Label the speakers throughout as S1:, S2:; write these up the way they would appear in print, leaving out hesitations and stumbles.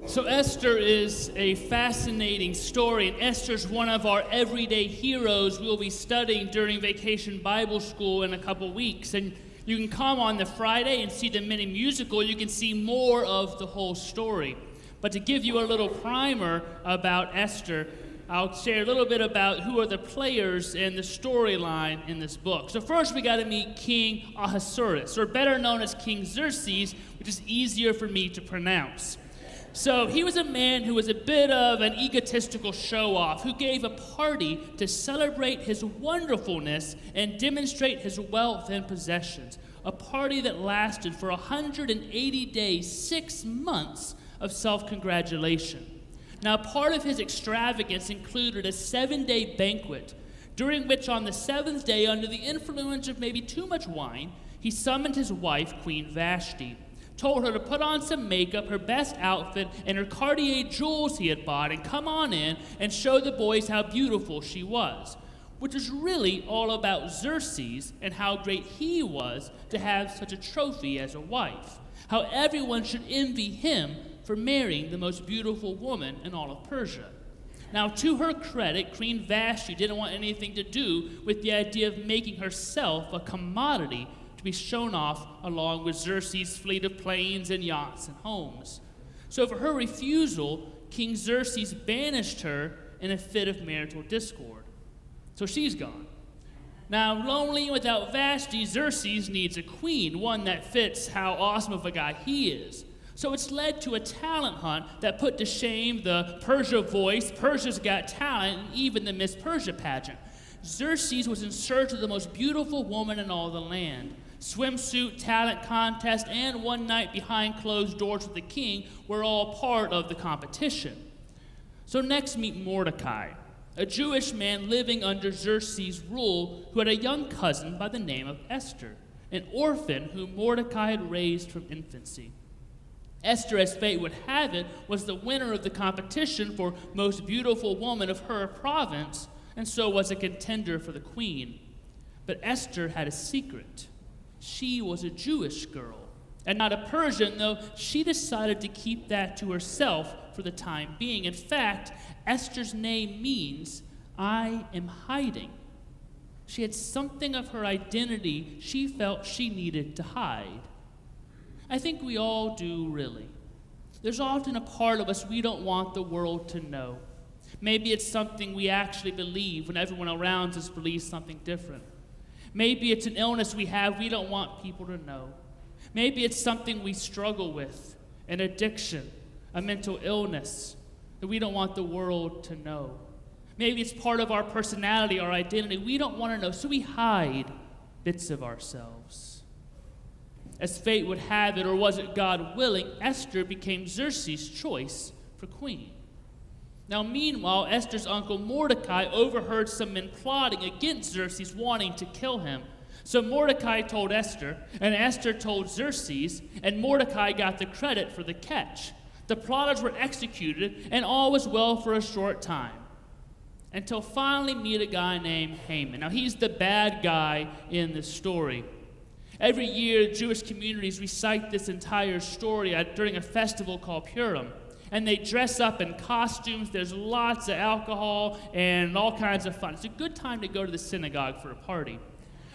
S1: So Esther is a fascinating story, and Esther's one of our everyday heroes we'll be studying during Vacation Bible School in a couple weeks. And you can come on the Friday and see the mini musical. You can see more of the whole story. But to give you a little primer about Esther, I'll share a little bit about who are the players in the storyline in this book. So first we got to meet King Ahasuerus, or better known as King Xerxes, which is easier for me to pronounce. So he was a man who was a bit of an egotistical show-off who gave a party to celebrate his wonderfulness and demonstrate his wealth and possessions. A party that lasted for 180 days, 6 months of self-congratulation. Now, part of his extravagance included a 7-day banquet, during which on the 7th day, under the influence of maybe too much wine, he summoned his wife, Queen Vashti, told her to put on some makeup, her best outfit, and her Cartier jewels he had bought, and come on in and show the boys how beautiful she was, which was really all about Xerxes and how great he was to have such a trophy as a wife, how everyone should envy him for marrying the most beautiful woman in all of Persia. Now, to her credit, Queen Vashti didn't want anything to do with the idea of making herself a commodity to be shown off along with Xerxes' fleet of planes and yachts and homes. So for her refusal, King Xerxes banished her in a fit of marital discord. So she's gone. Now, lonely and without Vashti, Xerxes needs a queen, one that fits how awesome of a guy he is. So it's led to a talent hunt that put to shame the Persia Voice, Persia's Got Talent, and even the Miss Persia pageant. Xerxes was in search of the most beautiful woman in all the land. Swimsuit, talent contest, and one night behind closed doors with the king were all part of the competition. So next meet Mordecai, a Jewish man living under Xerxes' rule who had a young cousin by the name of Esther, an orphan whom Mordecai had raised from infancy. Esther, as fate would have it, was the winner of the competition for most beautiful woman of her province, and so was a contender for the queen. But Esther had a secret. She was a Jewish girl, and not a Persian, though she decided to keep that to herself for the time being. In fact, Esther's name means, I am hiding. She had something of her identity she felt she needed to hide. I think we all do, really. There's often a part of us we don't want the world to know. Maybe it's something we actually believe when everyone around us believes something different. Maybe it's an illness we have we don't want people to know. Maybe it's something we struggle with, an addiction, a mental illness that we don't want the world to know. Maybe it's part of our personality, our identity we don't want to know, so we hide bits of ourselves. As fate would have it, or was it God willing, Esther became Xerxes' choice for queen. Now, meanwhile, Esther's uncle Mordecai overheard some men plotting against Xerxes, wanting to kill him. So Mordecai told Esther, and Esther told Xerxes, and Mordecai got the credit for the catch. The plotters were executed, and all was well for a short time, until finally meet a guy named Haman. Now, he's the bad guy in this story. Every year, Jewish communities recite this entire story during a festival called Purim. And they dress up in costumes. There's lots of alcohol and all kinds of fun. It's a good time to go to the synagogue for a party.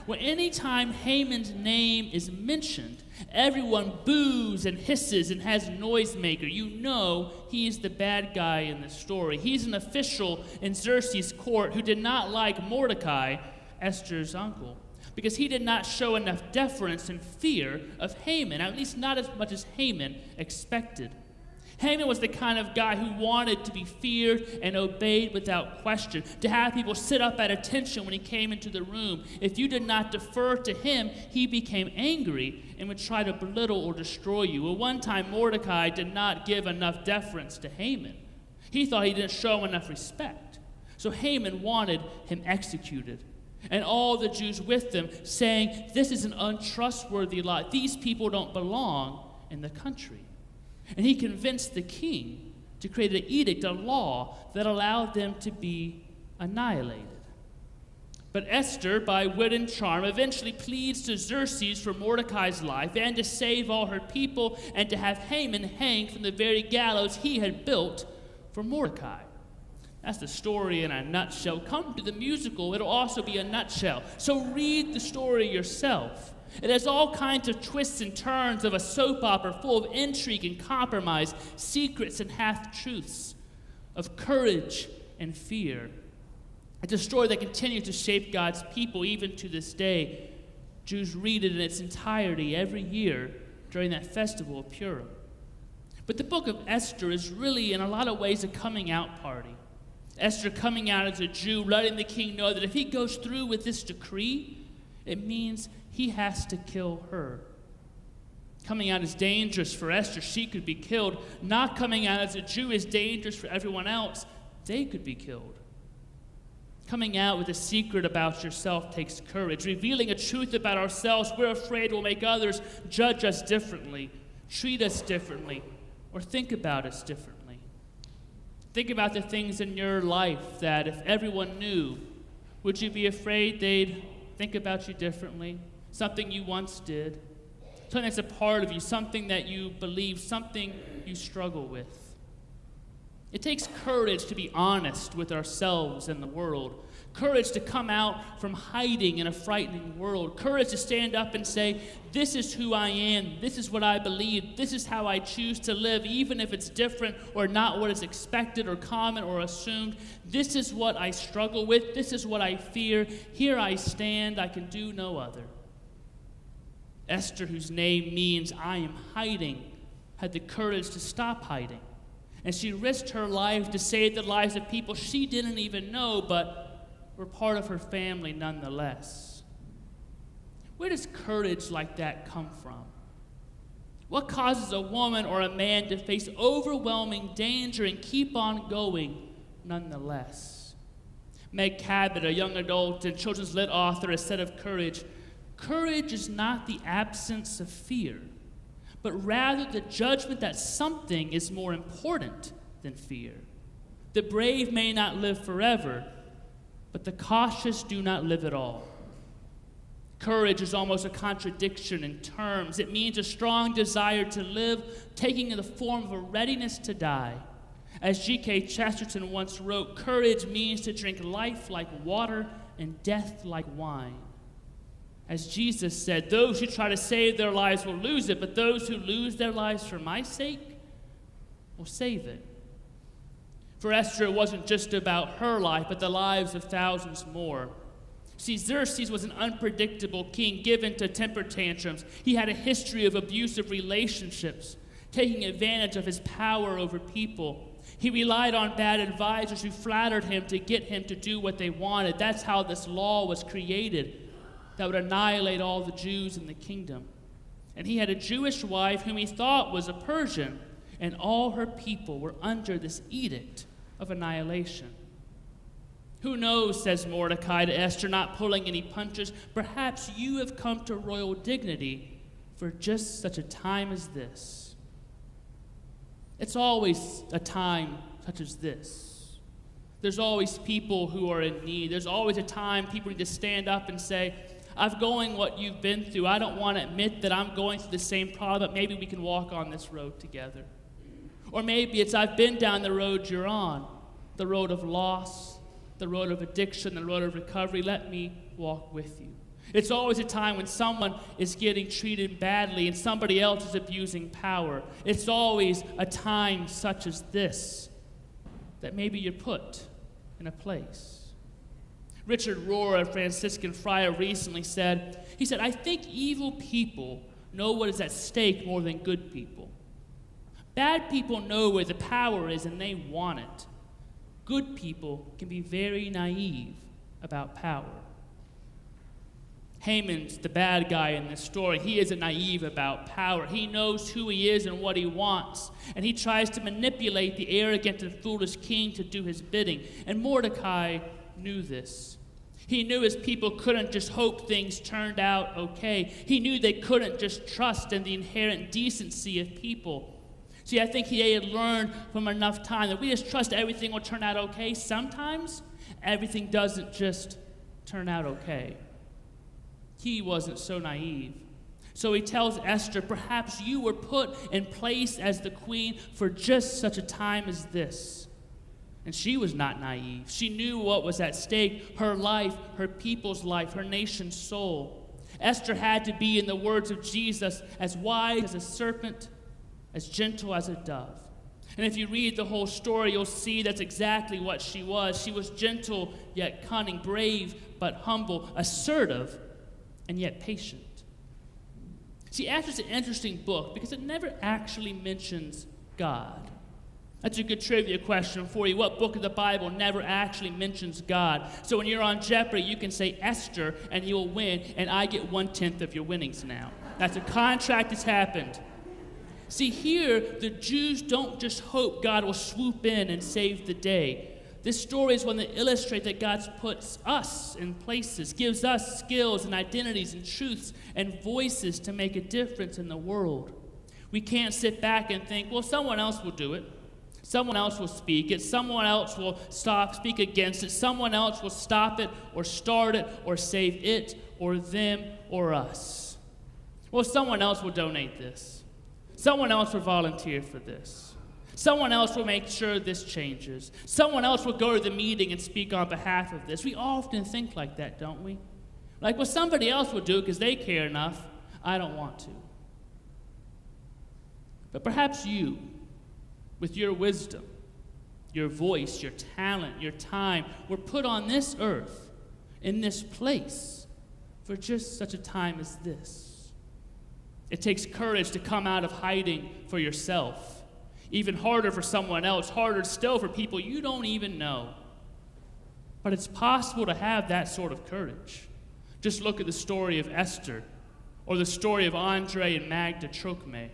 S1: Well, anytime Haman's name is mentioned, everyone boos and hisses and has noisemaker. You know he's the bad guy in the story. He's an official in Xerxes' court who did not like Mordecai, Esther's uncle, because he did not show enough deference and fear of Haman, at least not as much as Haman expected. Haman was the kind of guy who wanted to be feared and obeyed without question, to have people sit up at attention when he came into the room. If you did not defer to him, he became angry and would try to belittle or destroy you. Well, one time Mordecai did not give enough deference to Haman. He thought he didn't show enough respect. So Haman wanted him executed. And all the Jews with them saying, this is an untrustworthy lot. These people don't belong in the country. And he convinced the king to create an edict, a law that allowed them to be annihilated. But Esther, by wit and charm, eventually pleads to Xerxes for Mordecai's life and to save all her people and to have Haman hanged from the very gallows he had built for Mordecai. That's the story in a nutshell. Come to the musical, it'll also be a nutshell. So read the story yourself. It has all kinds of twists and turns of a soap opera full of intrigue and compromise, secrets and half-truths, of courage and fear. It's a story that continues to shape God's people even to this day. Jews read it in its entirety every year during that festival of Purim. But the book of Esther is really, in a lot of ways, a coming out party. Esther coming out as a Jew, letting the king know that if he goes through with this decree, it means he has to kill her. Coming out is dangerous for Esther. She could be killed. Not coming out as a Jew is dangerous for everyone else. They could be killed. Coming out with a secret about yourself takes courage. Revealing a truth about ourselves we're afraid will make others judge us differently, treat us differently, or think about us differently. Think about the things in your life that if everyone knew, would you be afraid they'd think about you differently? Something you once did, something that's a part of you, something that you believe, something you struggle with. It takes courage to be honest with ourselves and the world. Courage to come out from hiding in a frightening world. Courage to stand up and say, this is who I am, this is what I believe, this is how I choose to live, even if it's different or not what is expected or common or assumed. This is what I struggle with, this is what I fear. Here I stand, I can do no other. Esther, whose name means I am hiding, had the courage to stop hiding. And she risked her life to save the lives of people she didn't even know, but were part of her family nonetheless. Where does courage like that come from? What causes a woman or a man to face overwhelming danger and keep on going nonetheless? Meg Cabot, a young adult and children's lit author, has said of courage, courage is not the absence of fear, but rather the judgment that something is more important than fear. The brave may not live forever, but the cautious do not live at all. Courage is almost a contradiction in terms. It means a strong desire to live, taking the form of a readiness to die. As G.K. Chesterton once wrote, courage means to drink life like water and death like wine. As Jesus said, those who try to save their lives will lose it, but those who lose their lives for my sake will save it. For Esther, it wasn't just about her life, but the lives of thousands more. See, Xerxes was an unpredictable king given to temper tantrums. He had a history of abusive relationships, taking advantage of his power over people. He relied on bad advisors who flattered him to get him to do what they wanted. That's how this law was created that would annihilate all the Jews in the kingdom. And he had a Jewish wife whom he thought was a Persian, and all her people were under this edict of annihilation. Who knows, says Mordecai to Esther, not pulling any punches, perhaps you have come to royal dignity for just such a time as this. It's always a time such as this. There's always people who are in need. There's always a time people need to stand up and say, I'm going what you've been through. I don't want to admit that I'm going through the same problem, but maybe we can walk on this road together. Or maybe it's I've been down the road you're on, the road of loss, the road of addiction, the road of recovery. Let me walk with you. It's always a time when someone is getting treated badly and somebody else is abusing power. It's always a time such as this that maybe you're put in a place. Richard Rohr, a Franciscan friar, recently said, I think evil people know what is at stake more than good people. Bad people know where the power is and they want it. Good people can be very naive about power. Haman's the bad guy in this story. He isn't naive about power. He knows who he is and what he wants. And he tries to manipulate the arrogant and foolish king to do his bidding. And Mordecai knew this. He knew his people couldn't just hope things turned out okay. He knew they couldn't just trust in the inherent decency of people. See, I think he had learned from enough time that we just trust everything will turn out okay. Sometimes everything doesn't just turn out okay. He wasn't so naive. So he tells Esther, perhaps you were put in place as the queen for just such a time as this. And she was not naive. She knew what was at stake, her life, her people's life, her nation's soul. Esther had to be, in the words of Jesus, as wise as a serpent, as gentle as a dove. And if you read the whole story, you'll see that's exactly what she was. She was gentle, yet cunning, brave, but humble, assertive, and yet patient. See, Esther's an interesting book because it never actually mentions God. That's a good trivia question for you. What book of the Bible never actually mentions God? So when you're on Jeopardy, you can say Esther and you'll win, and I get 1/10 of your winnings now. That's a contract that's happened. See, here, the Jews don't just hope God will swoop in and save the day. This story is one that illustrates that God puts us in places, gives us skills and identities and truths and voices to make a difference in the world. We can't sit back and think, well, someone else will do it. Someone else will speak it. Someone else will speak against it. Someone else will stop it or start it or save it or them or us. Well, someone else will donate this. Someone else will volunteer for this. Someone else will make sure this changes. Someone else will go to the meeting and speak on behalf of this. We often think like that, don't we? Like, well, somebody else will do it because they care enough. I don't want to. But perhaps you, with your wisdom, your voice, your talent, your time, were put on this earth, in this place, for just such a time as this. It takes courage to come out of hiding for yourself. Even harder for someone else, harder still for people you don't even know. But it's possible to have that sort of courage. Just look at the story of Esther, or the story of Andre and Magda Trocmé.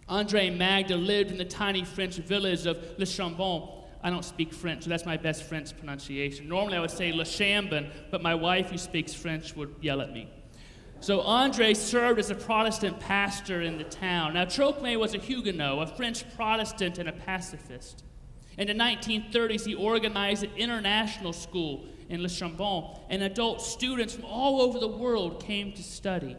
S1: Andre and Magda lived in the tiny French village of Le Chambon. I don't speak French, so that's my best French pronunciation. Normally I would say Le Chambon, but my wife, who speaks French, would yell at me. So Andre served as a Protestant pastor in the town. Now, Trocmé was a Huguenot, a French Protestant and a pacifist. In the 1930s, he organized an international school in Le Chambon, and adult students from all over the world came to study.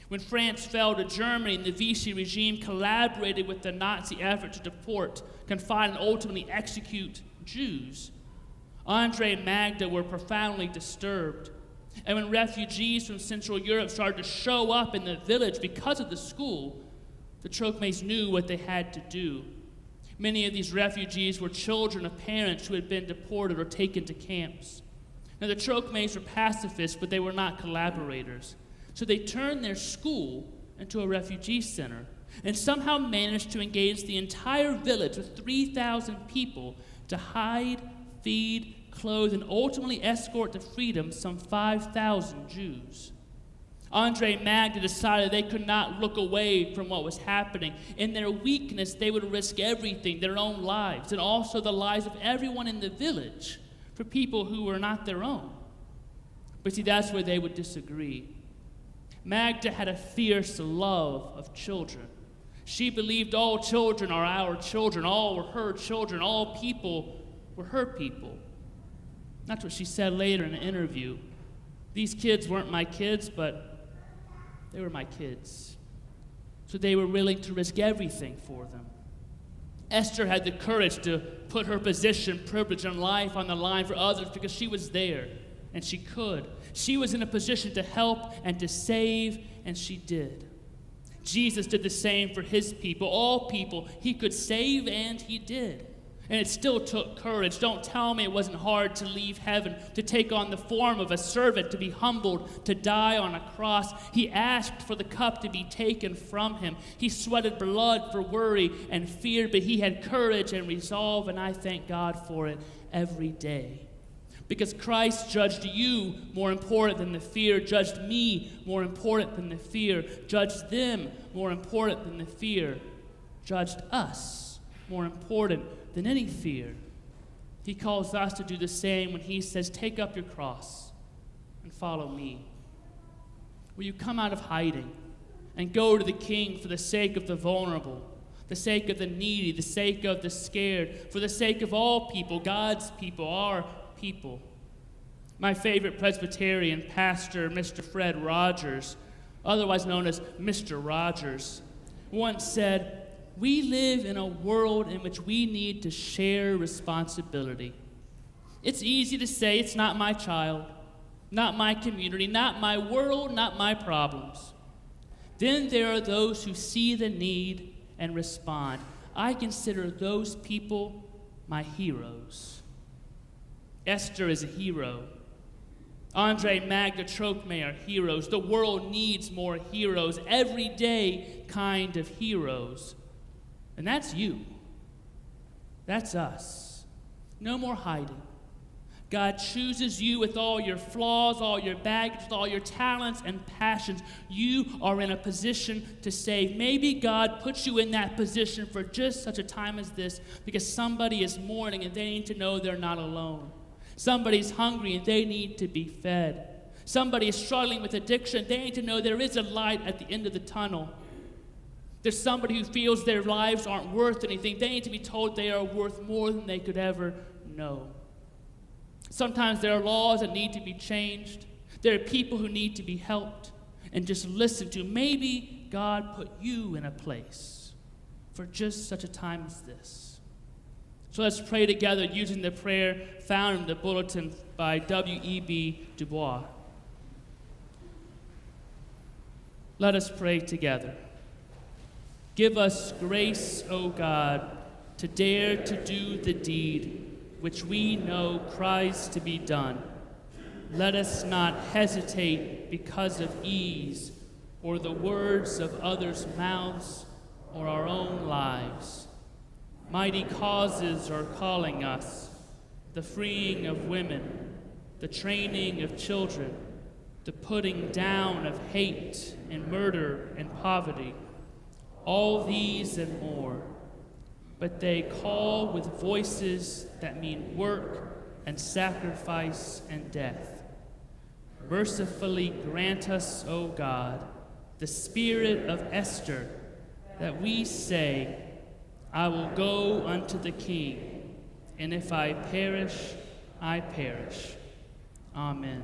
S1: When France fell to Germany and the Vichy regime collaborated with the Nazi effort to deport, confine, and ultimately execute Jews, Andre and Magda were profoundly disturbed. And when refugees from Central Europe started to show up in the village because of the school, the Trocmés knew what they had to do. Many of these refugees were children of parents who had been deported or taken to camps. Now, the Trocmés were pacifists, but they were not collaborators. So they turned their school into a refugee center and somehow managed to engage the entire village with 3,000 people to hide, feed, clothe, and ultimately escort to freedom some 5,000 Jews. Andre and Magda decided they could not look away from what was happening. In their weakness, they would risk everything, their own lives, and also the lives of everyone in the village for people who were not their own. But see, that's where they would disagree. Magda had a fierce love of children. She believed all children are our children, all were her children, all people were her people. That's what she said later in an interview. These kids weren't my kids, but they were my kids. So they were willing to risk everything for them. Esther had the courage to put her position, privilege, and life on the line for others because she was there, and she could. She was in a position to help and to save, and she did. Jesus did the same for his people, all people. He could save, and he did. And it still took courage. Don't tell me it wasn't hard to leave heaven, to take on the form of a servant, to be humbled, to die on a cross. He asked for the cup to be taken from him. He sweated blood for worry and fear, but he had courage and resolve, and I thank God for it every day. Because Christ judged you more important than the fear, judged me more important than the fear, judged them more important than the fear, judged us more important than any fear. He calls us to do the same when he says, take up your cross and follow me. Will you come out of hiding and go to the King for the sake of the vulnerable, the sake of the needy, the sake of the scared, for the sake of all people, God's people, our people? My favorite Presbyterian pastor, Mr. Fred Rogers, otherwise known as Mr. Rogers, once said, "We live in a world in which we need to share responsibility. It's easy to say it's not my child, not my community, not my world, not my problems. Then there are those who see the need and respond. I consider those people my heroes." Esther is a hero. Andre Magda Trokmey are heroes. The world needs more heroes, everyday kind of heroes. And that's you. That's us. No more hiding. God chooses you with all your flaws, all your baggage, with all your talents and passions. You are in a position to say, maybe God puts you in that position for just such a time as this because somebody is mourning and they need to know they're not alone. Somebody's hungry and they need to be fed. Somebody is struggling with addiction. They need to know there is a light at the end of the tunnel. There's somebody who feels their lives aren't worth anything. They need to be told they are worth more than they could ever know. Sometimes there are laws that need to be changed. There are people who need to be helped and just listened to. Maybe God put you in a place for just such a time as this. So let's pray together using the prayer found in the bulletin by W.E.B. Du Bois. Let us pray together. Give us grace, O God, to dare to do the deed which we know cries to be done. Let us not hesitate because of ease or the words of others' mouths or our own lives. Mighty causes are calling us, the freeing of women, the training of children, the putting down of hate and murder and poverty, all these and more. But they call with voices that mean work and sacrifice and death. Mercifully grant us, O God, the spirit of Esther, that we say, I will go unto the King, and if I perish, I perish. Amen.